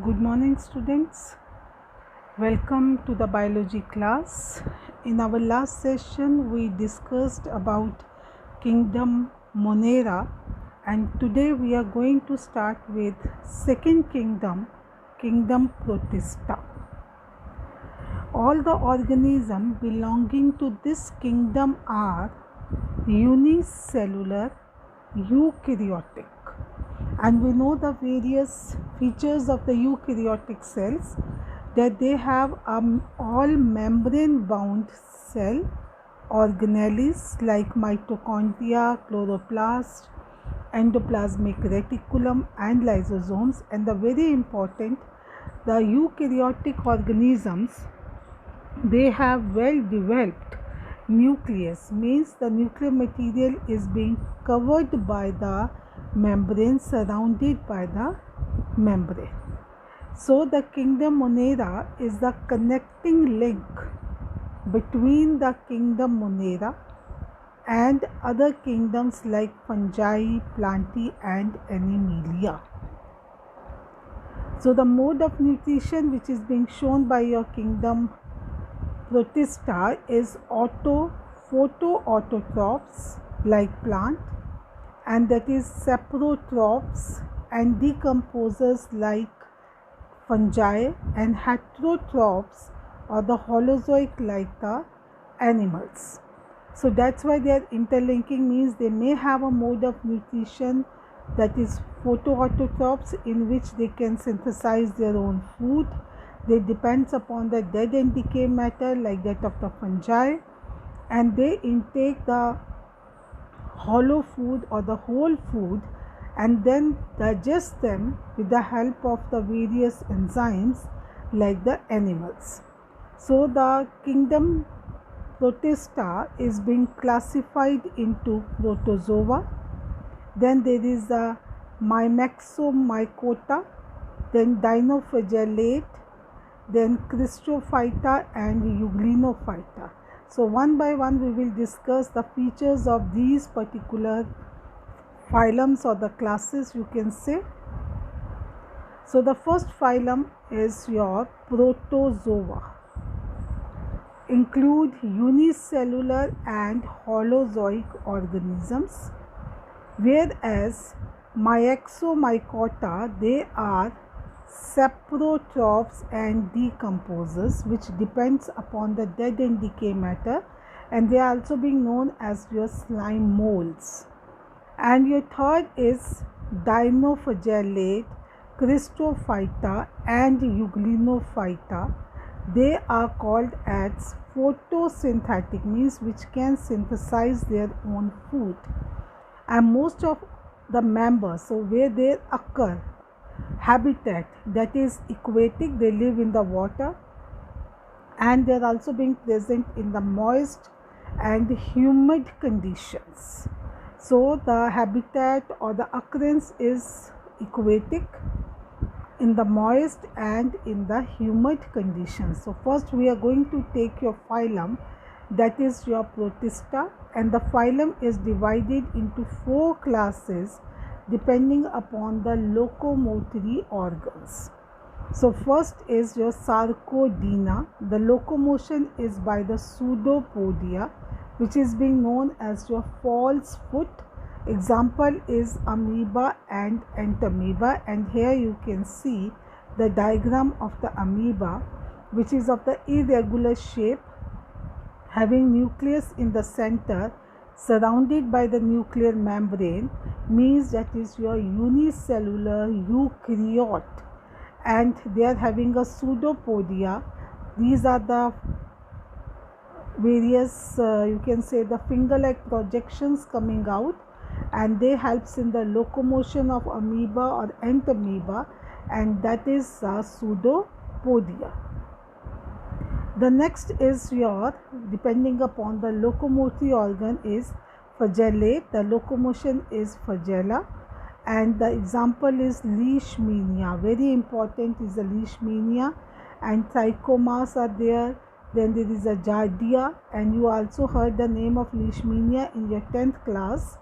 Good morning, students. Welcome to the biology class. In our last session, we discussed about kingdom Monera, and today we are going to start with second kingdom, kingdom Protista. All the organisms belonging to this kingdom are unicellular, eukaryotic. And we know the various features of the eukaryotic cells, that they have all membrane bound cell organelles like mitochondria, chloroplast, endoplasmic reticulum and lysosomes. And the very important, the eukaryotic organisms, they have well developed nucleus, means the nuclear material is being covered by the membrane, surrounded by the membrane. So the kingdom Monera is the connecting link between the kingdom Monera and other kingdoms like fungi, plantae and animalia. So the mode of nutrition which is being shown by your kingdom Protista is photoautotrophs like plant, and that is saprotrophs and decomposers like fungi, and heterotrophs or the holozoic like the animals. So that's why they are interlinking, means they may have a mode of nutrition that is photoautotrophs, in which they can synthesize their own food. They depends upon the dead and decay matter like that of the fungi, and they intake the hollow food or the whole food and then digest them with the help of the various enzymes like the animals. So the kingdom Protista is being classified into protozoa. Then there is the Myrmexomycota, then Dinoflagellate, then Christophyta and Euglenophyta. So one by one we will discuss the features of these particular phylums or the classes, you can say. So the first phylum is your protozoa, include unicellular and holozoic organisms, whereas Myrmexomycota, they are saprotrophs and decomposers which depends upon the dead and decay matter, and they are also being known as your slime molds. And your third is Dinoflagellate, Christophyta and Euglenophyta. They are called as photosynthetic, means which can synthesize their own food. And most of the members, so where they occur, habitat, that is aquatic, they live in the water, and they are also being present in the moist and humid conditions. So the habitat or the occurrence is aquatic, in the moist and in the humid conditions. So first we are going to take your phylum, that is your Protista, and the phylum is divided into 4 classes depending upon the locomotory organs. So first is your Sarcodina. The locomotion is by the pseudopodia, which is being known as your false foot. Example is amoeba and entamoeba, and here you can see the diagram of the amoeba, which is of the irregular shape, having nucleus in the center, surrounded by the nuclear membrane, means that is your unicellular eukaryote, and they are having a pseudopodia. These are the various you can say the finger like projections coming out, and they helps in the locomotion of amoeba or entamoeba, and that is pseudopodia. The next is your, depending upon the locomotory organ, is flagellate. The locomotion is flagella, and the example is leishmania. Very important is the leishmania, and trichomas are there. Then there is a giardia, and you also heard the name of leishmania in your 10th class.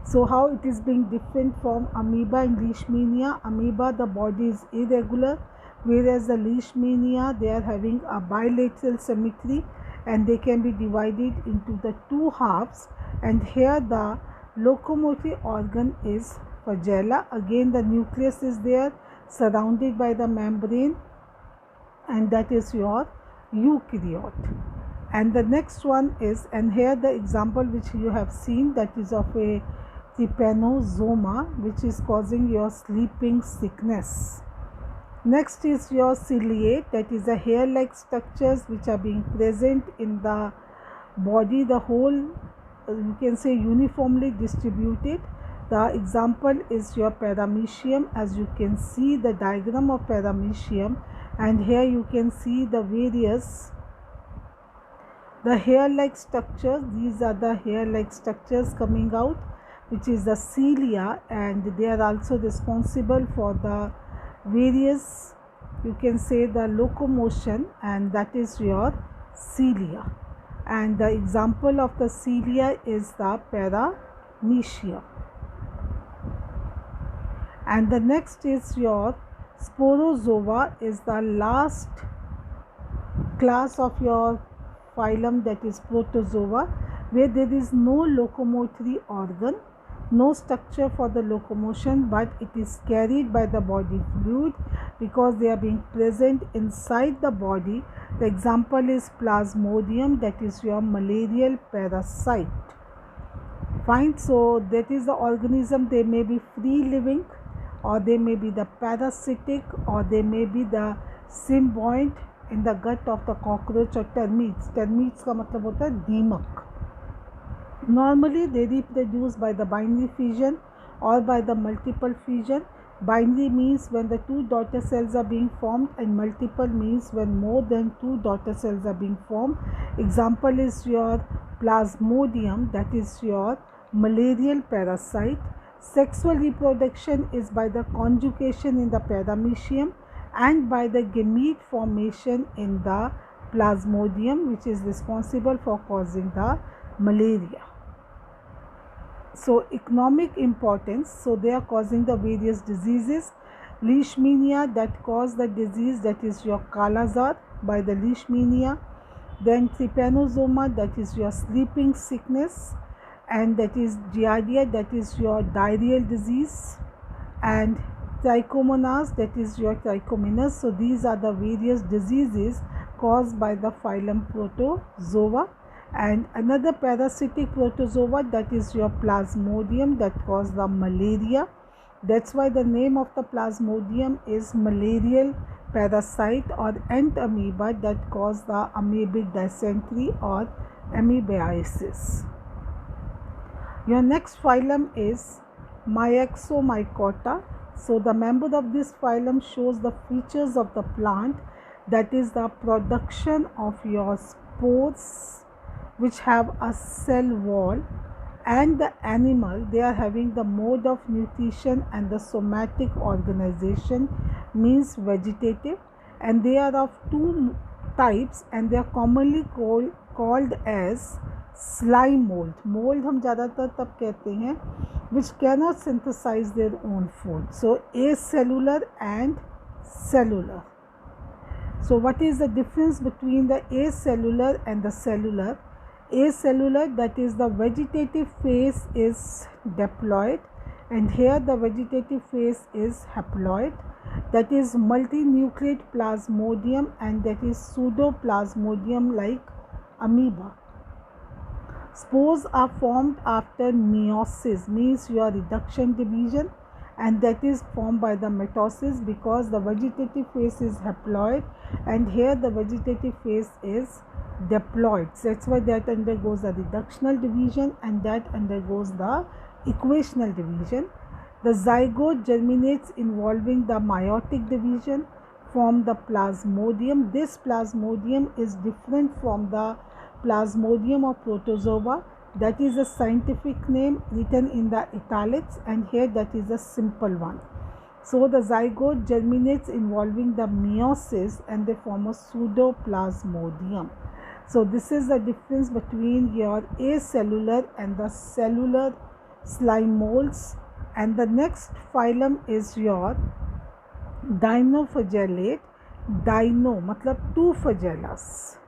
So how it is being different from amoeba and leishmania? Amoeba, the body is irregular, whereas the leishmania, they are having a bilateral symmetry and they can be divided into the two halves. And here the locomotive organ is flagella. Again the nucleus is there surrounded by the membrane, and that is your eukaryote. And the next one is, and here the example which you have seen, that is of a trypanosoma, which is causing your sleeping sickness. Next is your ciliate, that is the hair-like structures which are being present in the body, the whole you can say uniformly distributed. The example is your paramecium. As you can see the diagram of paramecium, and here you can see the various the hair-like structures. These are the hair-like structures coming out, which is the cilia, and they are also responsible for the various, you can say, the locomotion, and that is your cilia. And the example of the cilia is the paramecium. And the next is your sporozoa, is the last class of your phylum, that is protozoa, where there is no locomotory organ, no structure for the locomotion, but it is carried by the body fluid because they are being present inside the body. The example is Plasmodium, that is your malarial parasite. Fine, so that is the organism. They may be free living, or they may be the parasitic, or they may be the symbiote in the gut of the cockroach or termites. Termites का मतलब होता है दीमक. Normally they reproduce by the binary fission or by the multiple fission. Binary means when the two daughter cells are being formed, and multiple means when more than two daughter cells are being formed. Example is your Plasmodium, that is your malarial parasite. Sexual reproduction is by the conjugation in the paramecium and by the gamete formation in the Plasmodium, which is responsible for causing the malaria. So economic importance, so they are causing the various diseases. Leishmania, that cause the disease, that is your Kala-Azar by the leishmania. Then trypanosoma, that is your sleeping sickness, and that is giardia, that is your diarrheal disease, and trichomonas, that is your trichomonas. So these are the various diseases caused by the phylum Protozoa. And another parasitic protozoa, that is your Plasmodium, that cause the malaria. That's why the name of the Plasmodium is malarial parasite or ant amoeba, that cause the amoebic dysentery or amoebiasis. Your next phylum is Myxomycota. So the member of this phylum shows the features of the plant, that is the production of your spores which have a cell wall, and the animal, they are having the mode of nutrition and the somatic organization, means vegetative, and they are of two types, and they are commonly called as slime mold. Mold हम ज़्यादातर तब कहते हैं which cannot synthesize their own food. So acellular and cellular. So what is the difference between the acellular and the cellular? Acellular, that is the vegetative phase is diploid, and here the vegetative phase is haploid, that is multinucleate Plasmodium, and that is pseudoplasmodium like amoeba. Spores are formed after meiosis, means your reduction division, and that is formed by the mitosis because the vegetative phase is haploid and here the vegetative phase is diploid. So that's why that undergoes the reductional division and that undergoes the equational division. The zygote germinates involving the meiotic division, form the Plasmodium. This Plasmodium is different from the Plasmodium of protozoa. That is a scientific name written in the italics, and here that is a simple one. So the zygote germinates involving the meiosis and they form a pseudoplasmodium. So this is the difference between your acellular and the cellular slime molds. And the next phylum is your dinoflagellate. Dino matlab two flagellas.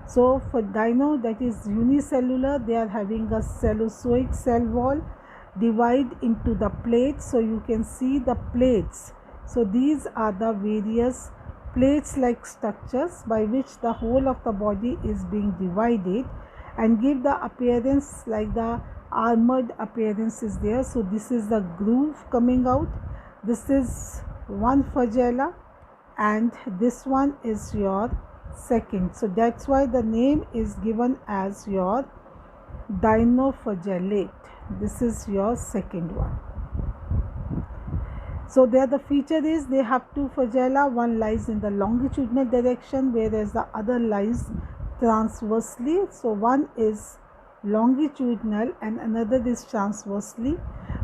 So for dino, that is unicellular, they are having a Cenozoic cell wall divide into the plates. So you can see the plates. So these are the various plates like structures by which the whole of the body is being divided and give the appearance like the armored appearance is there. So this is the groove coming out. This is one flagella and this one is your second. So that's why the name is given as your dinoflagellate. This is your second one. So there the feature is they have two flagella. One lies in the longitudinal direction whereas the other lies transversely. So one is longitudinal and another is transversely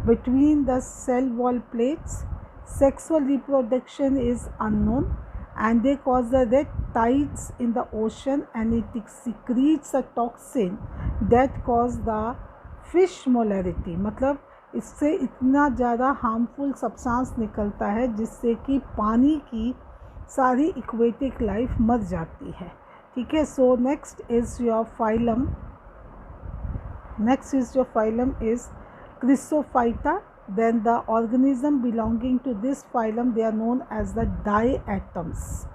between the cell wall plates. Sexual reproduction is unknown and they cause the red tides in the ocean and it secretes a toxin that cause the fish molarity. मतलब इससे इतना ज़्यादा harmful substance निकलता है जिससे कि पानी की सारी एक्वेटिक लाइफ मर जाती है. ठीक है. So next is your phylum is Chrysophyta. Then the organism belonging to this phylum, they are known as the diatoms.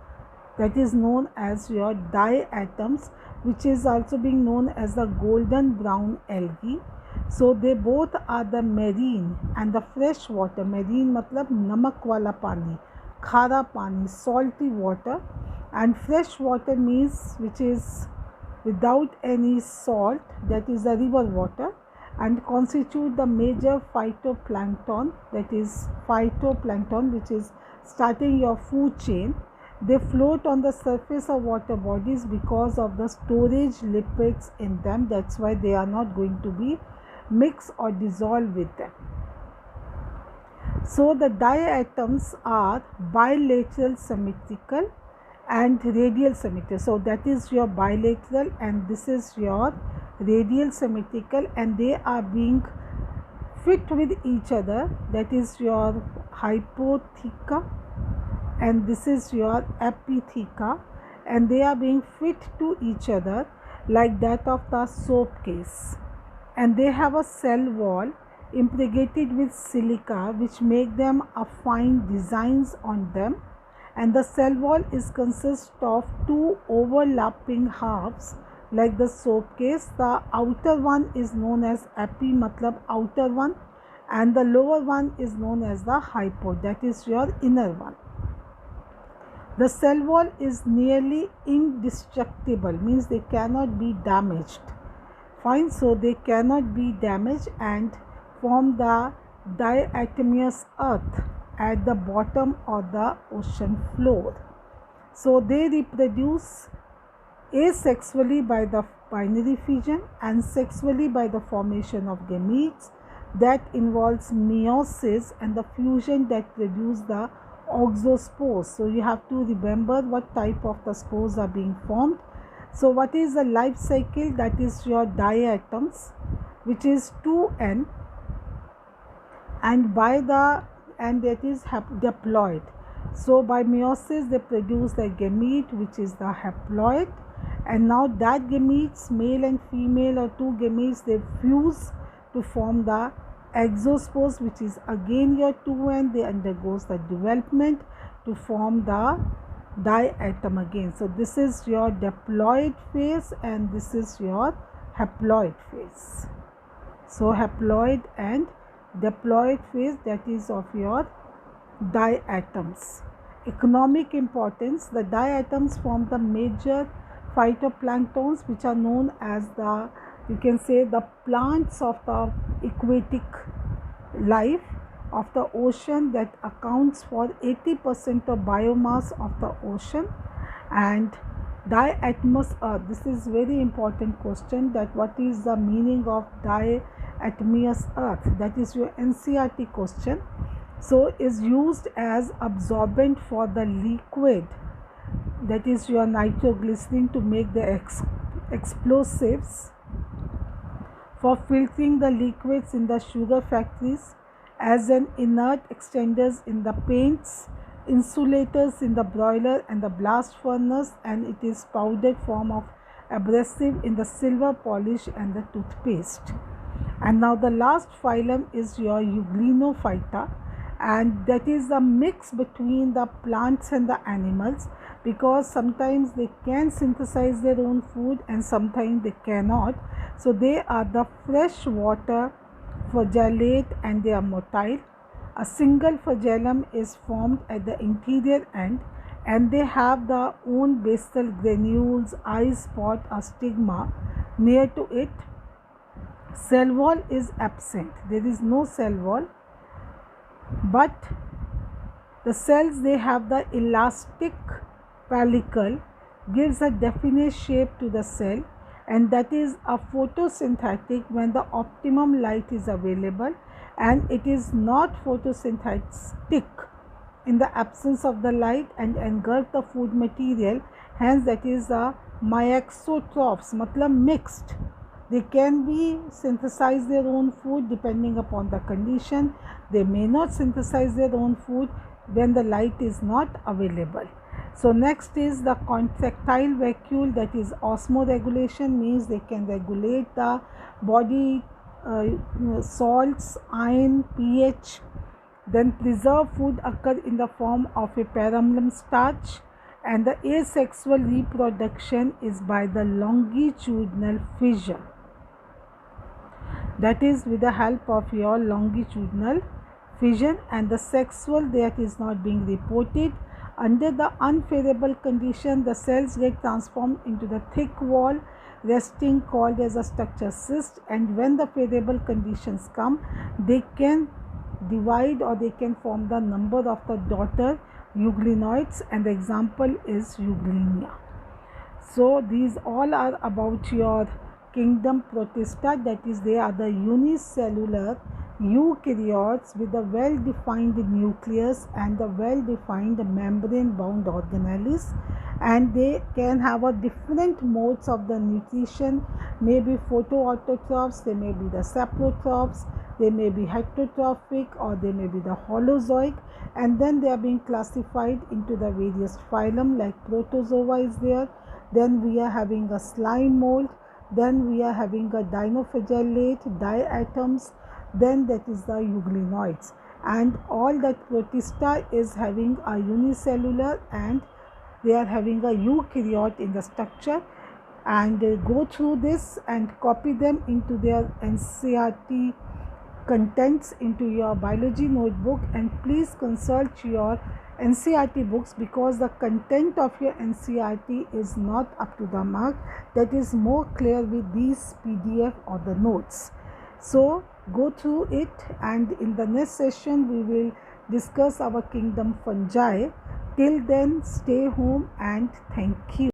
That is known as your diatoms, which is also being known as the golden brown algae. So they both are the marine and the fresh water. Marine matlab namak wala pani, khara pani, salty water, and fresh water means which is without any salt, that is the river water, and constitute the major phytoplankton, that is phytoplankton, which is starting your food chain. They float on the surface of water bodies because of the storage lipids in them. That's why they are not going to be mixed or dissolved with them. So the diatoms are bilateral symmetrical and radial symmetrical. So that is your bilateral and this is your radial symmetrical, and they are being fit with each other. That is your hypotheca and this is your epitheca, and they are being fit to each other like that of the soap case, and they have a cell wall impregnated with silica which make them a fine designs on them, and the cell wall is consist of two overlapping halves like the soap case. The outer one is known as epi matlab outer one, and the lower one is known as the hypo, that is your inner one. The cell wall is nearly indestructible, means they cannot be damaged. Fine. So they cannot be damaged and form the diatomeous earth at the bottom of the ocean floor. So they reproduce asexually by the binary fission and sexually by the formation of gametes that involves meiosis and the fusion that produce the oxospores. So you have to remember what type of the spores are being formed. So what is the life cycle? That is your diatoms, which is 2n, and that is diploid. So by meiosis they produce the gamete, which is the haploid, and now that gametes, male and female or two gametes, they fuse to form the exospores, which is again your 2n. They undergoes the development to form the diatom again. So this is your diploid phase and this is your haploid phase. So haploid and diploid phase, that is of your diatoms. Economic importance: the diatoms form the major phytoplanktons, which are known as the, you can say, the plants of the aquatic life of the ocean, that accounts for 80% of biomass of the ocean. And diatomous earth, this is very important question, that what is the meaning of diatomous earth? That is your NCERT question. So is used as absorbent for the liquid, that is your nitroglycerin, to make the explosives for filtering the liquids in the sugar factories, as an inert extenders in the paints, insulators in the broiler and the blast furnace, and it is powdered form of abrasive in the silver polish and the toothpaste. And now the last phylum is your Euglenophyta, and that is a mix between the plants and the animals, because sometimes they can synthesize their own food and sometimes they cannot. So they are the freshwater flagellate and they are motile. A single flagellum is formed at the interior end, and they have their own basal granules, eye spot or stigma near to it. Cell wall is absent. There is no cell wall, but the cells, they have the elastic pellicle, gives a definite shape to the cell, and that is a photosynthetic when the optimum light is available, and it is not photosynthetic in the absence of the light and engulf the food material. Hence that is a mixotrophs, matlab mixed. They can be synthesize their own food depending upon the condition. They may not synthesize their own food when the light is not available. So next is the contractile vacuole, that is osmoregulation, means they can regulate the body salts, iron, pH. Then preserved food occur in the form of a paramylum starch, and the asexual reproduction is by the longitudinal fission. That is with the help of your longitudinal fission, and the sexual, that is not being reported. Under the unfavorable condition, the cells get transformed into the thick wall resting called as a structure cyst, and when the favorable conditions come, they can divide or they can form the number of the daughter euglenoids, and the example is euglenia. So these all are about your kingdom Protista, that is they are the unicellular eukaryotes with a well-defined nucleus and the well-defined membrane-bound organelles, and they can have a different modes of the nutrition, maybe photoautotrophs, they may be the saprotrophs, they may be heterotrophic, or they may be the holozoic, and then they are being classified into the various phylum, like protozoa is there, then we are having a slime mold, then we are having a dinoflagellate, diatoms, then that is the euglenoids, and all that Protista is having a unicellular and they are having a eukaryote in the structure. And go through this and copy them into their NCERT contents into your biology notebook, and please consult your NCERT books, because the content of your NCERT is not up to the mark. That is more clear with these PDF or the notes. So go through it, and in the next session we will discuss our kingdom fungi. Till then, stay home and thank you.